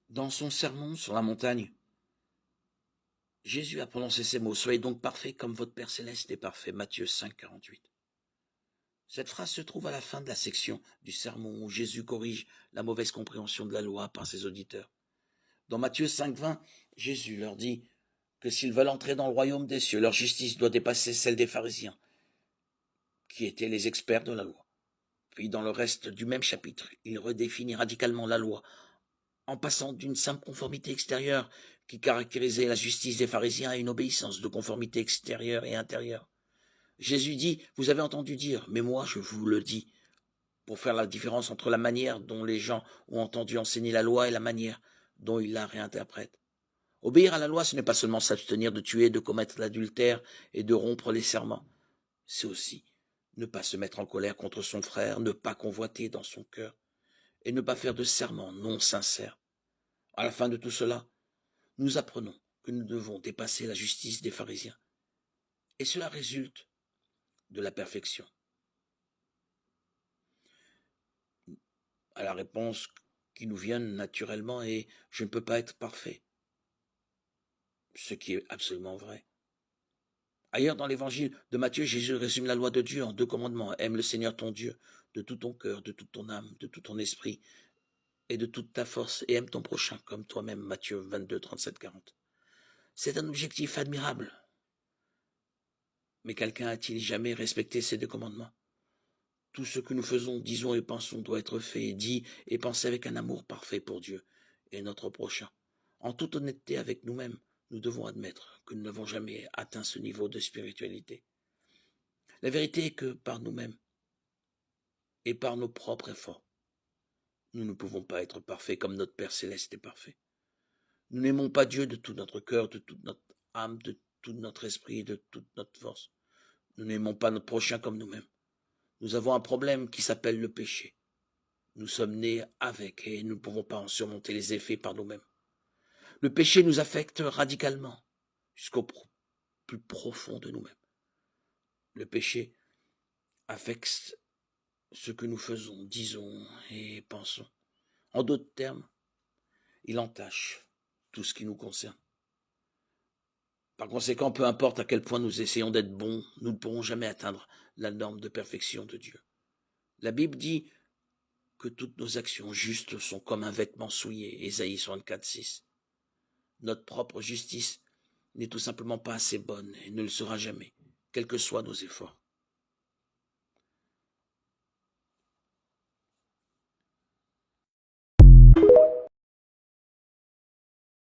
Dans son sermon sur la montagne, Jésus a prononcé ces mots: « Soyez donc parfaits comme votre Père céleste est parfait » Matthieu 5, 48. Cette phrase se trouve à la fin de la section du sermon où Jésus corrige la mauvaise compréhension de la loi par ses auditeurs. Dans Matthieu 5, 20, Jésus leur dit que s'ils veulent entrer dans le royaume des cieux, leur justice doit dépasser celle des pharisiens, qui étaient les experts de la loi. Puis dans le reste du même chapitre, il redéfinit radicalement la loi en passant d'une simple conformité extérieure qui caractérisait la justice des pharisiens à une obéissance de conformité extérieure et intérieure. Jésus dit: « Vous avez entendu dire, mais moi je vous le dis », pour faire la différence entre la manière dont les gens ont entendu enseigner la loi et la manière dont ils la réinterprètent. Obéir à la loi, ce n'est pas seulement s'abstenir de tuer, de commettre l'adultère et de rompre les serments. C'est aussi ne pas se mettre en colère contre son frère, ne pas convoiter dans son cœur et ne pas faire de serments non sincères. À la fin de tout cela, nous apprenons que nous devons dépasser la justice des pharisiens. Et cela résulte de la perfection. À la réponse qui nous vient naturellement est: je ne peux pas être parfait. Ce qui est absolument vrai. Ailleurs dans l'évangile de Matthieu, Jésus résume la loi de Dieu en 2 commandements. Aime le Seigneur ton Dieu de tout ton cœur, de toute ton âme, de tout ton esprit et de toute ta force, et aime ton prochain comme toi-même. Matthieu 22, 37, 40. C'est un objectif admirable. Mais quelqu'un a-t-il jamais respecté ces 2 commandements? Tout ce que nous faisons, disons et pensons doit être fait, dit et pensé avec un amour parfait pour Dieu et notre prochain. En toute honnêteté avec nous-mêmes, nous devons admettre que nous n'avons jamais atteint ce niveau de spiritualité. La vérité est que par nous-mêmes et par nos propres efforts, nous ne pouvons pas être parfaits comme notre Père céleste est parfait. Nous n'aimons pas Dieu de tout notre cœur, de toute notre âme, de tout notre esprit et de toute notre force. Nous n'aimons pas notre prochain comme nous-mêmes. Nous avons un problème qui s'appelle le péché. Nous sommes nés avec et nous ne pouvons pas en surmonter les effets par nous-mêmes. Le péché nous affecte radicalement jusqu'au plus profond de nous-mêmes. Le péché affecte ce que nous faisons, disons et pensons. En d'autres termes, il entache tout ce qui nous concerne. Par conséquent, peu importe à quel point nous essayons d'être bons, nous ne pourrons jamais atteindre la norme de perfection de Dieu. La Bible dit que toutes nos actions justes sont comme un vêtement souillé, Ésaïe 64, 6. Notre propre justice n'est tout simplement pas assez bonne et ne le sera jamais, quels que soient nos efforts.